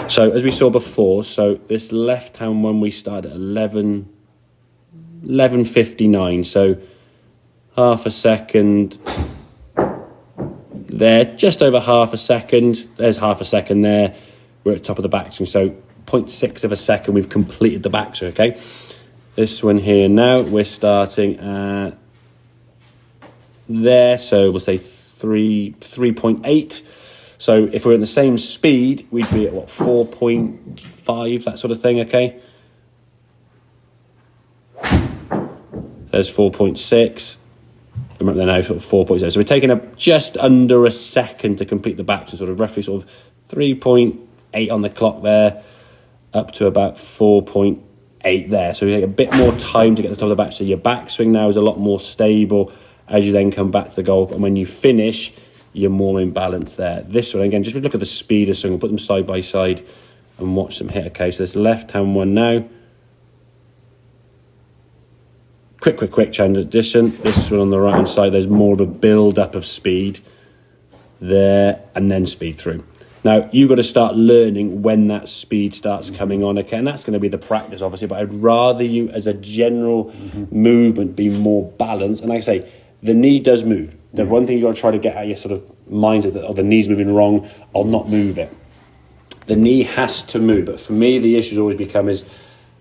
So as we saw before, so this left hand one we started at 11:59, so half a second there, just over half a second. There's half a second there. We're at the top of the backswing, so 0.6 of a second we've completed the backswing, okay? This one here now, we're starting at there, so we'll say 3.8. So if we're at the same speed, we'd be at what, 4.5, that sort of thing, okay? There's 4.6. And then now sort of 4.0. So we're taking up just under a second to complete the back, so sort of roughly sort of 3.8 on the clock there, up to about 4.8 there. So we take a bit more time to get to the top of the back. So your backswing now is a lot more stable as you then come back to the goal. And when you finish, you're more in balance there. This one, again, just look at the speed of swing. We'll put them side by side and watch them hit. Okay, so this left-hand one now. Quick transition. This one on the right-hand side, there's more of a build-up of speed there and then speed through. Now, you've got to start learning when that speed starts coming on, okay? And that's going to be the practice, obviously, but I'd rather you, as a general movement, be more balanced. And like I say, the knee does move. The one thing you've got to try to get out of your sort of mind is that, oh, the knee's moving wrong, I'll not move it. The knee has to move, but for me, the issue's always become is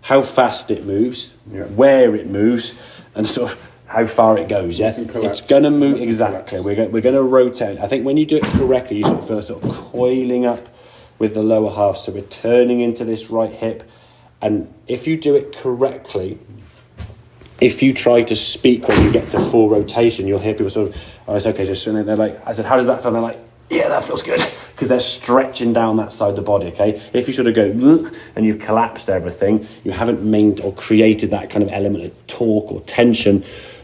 how fast it moves, where it moves, and sort of how far it goes, yeah? It's going to move, exactly. We're going to rotate. I think when you do it correctly, you sort of feel sort of coiling up with the lower half, so we're turning into this right hip, and if you do it correctly, if you try to speak when you get to full rotation, you'll hear people sort of, oh, it's okay, just they're like, I said, how does that feel? And they're like, yeah, that feels good, because they're stretching down that side of the body, okay? If you sort of go, look, and you've collapsed everything, you haven't made or created that kind of element of torque or tension,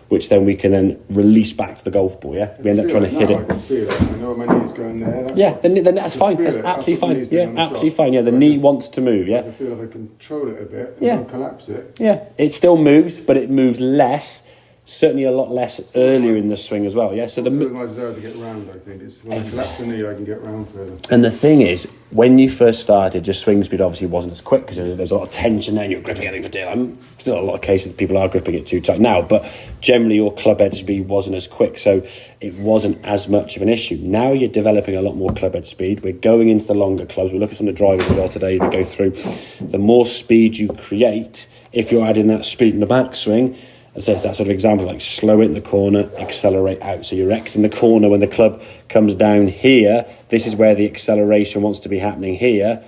which then we can then release back to the golf ball, yeah? We end up trying to hit it. I can feel it. I know my knee's going there. Then that's fine. That's absolutely fine. Yeah, absolutely fine. Yeah, the knee wants to move, yeah? I feel like I control it a bit and collapse it. Yeah, it still moves, but it moves less. Certainly a lot less earlier in the swing as well, yeah? So the my desire to get round, I think. It's when I collapse the knee, I can get round further. And the thing is, when you first started, your swing speed obviously wasn't as quick because there's a lot of tension there and you're gripping it for dear. I'm still a lot of cases people are gripping it too tight now, but generally your club head speed wasn't as quick, so it wasn't as much of an issue. Now you're developing a lot more club head speed. We're going into the longer clubs. We'll look at some of the drivers as well today we go through. The more speed you create, if you're adding that speed in the backswing, as it's that sort of example, like slow it in the corner, accelerate out. So you're X in the corner when the club comes down here. This is where the acceleration wants to be happening here,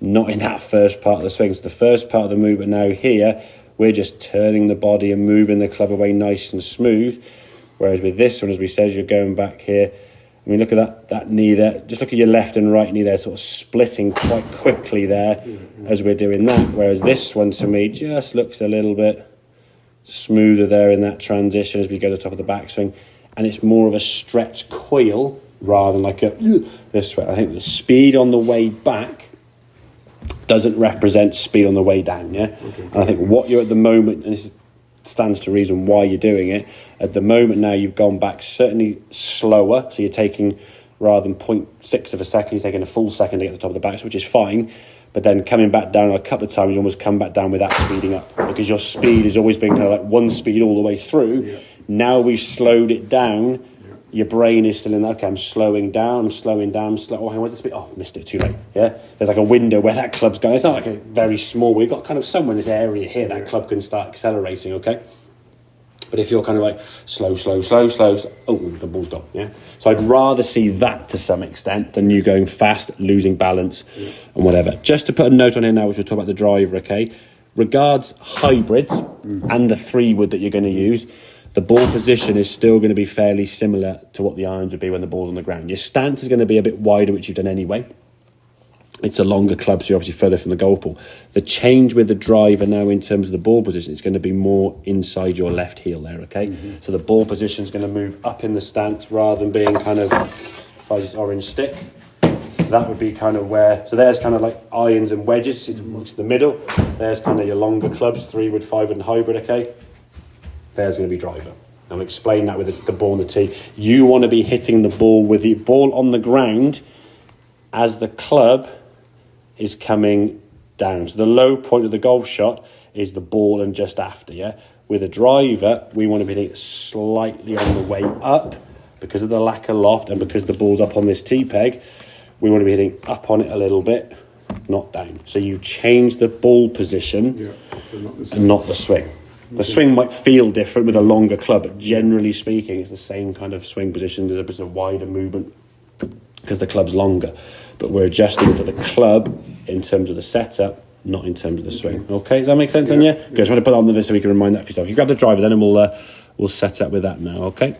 not in that first part of the swing. So the first part of the movement now here, we're just turning the body and moving the club away nice and smooth. Whereas with this one, as we said, you're going back here. I mean, look at that knee there. Just look at your left and right knee there, sort of splitting quite quickly there as we're doing that. Whereas this one, to me, just looks a little bit smoother there in that transition as we go to the top of the backswing, and it's more of a stretch coil rather than like a this way. I think the speed on the way back doesn't represent speed on the way down, yeah? Okay. And I think what you're at the moment, and this stands to reason why you're doing it, at the moment now you've gone back certainly slower, so you're taking, rather than 0.6 of a second, you're taking a full second to get to the top of the back, which is fine. But then coming back down a couple of times, you almost come back down without speeding up because your speed has always been kind of like one speed all the way through. Yeah. Now we've slowed it down. Yeah. Your brain is still in that, okay, I'm slowing down. Oh, where's the speed? Oh, missed it, too late. Yeah, there's like a window where that club's going. It's not like a very small, we've got kind of somewhere in this area here that club can start accelerating, okay? But if you're kind of like slow, oh, the ball's gone, yeah? So I'd rather see that to some extent than you going fast, losing balance and whatever. Just to put a note on here now, which we'll talk about the driver, okay? Regards hybrids and the 3-wood that you're going to use, the ball position is still going to be fairly similar to what the irons would be when the ball's on the ground. Your stance is going to be a bit wider, which you've done anyway. It's a longer club, so you're obviously further from the golf ball. The change with the driver now in terms of the ball position, it's going to be more inside your left heel there, okay? So the ball position is going to move up in the stance rather than being kind of, if I just orange stick, that would be kind of where, so there's kind of like irons and wedges, it's the middle. There's kind of your longer clubs, 3-wood, 5-wood and hybrid, okay? There's going to be driver. I'll explain that with the ball and the tee. You want to be hitting the ball with the ball on the ground as the club is coming down. So the low point of the golf shot is the ball and just after, yeah? With a driver, we want to be hitting it slightly on the way up because of the lack of loft and because the ball's up on this T-peg, we want to be hitting up on it a little bit, not down. So you change the ball position and not the swing. The swing might feel different with a longer club, but generally speaking, it's the same kind of swing position. There's a bit of wider movement because the club's longer. But we're adjusting for the club in terms of the setup, not in terms of the swing. Okay, does that make sense, Anya? Good. I just want to put that on the list so we can remind that for yourself. You grab the driver then and we'll set up with that now, okay?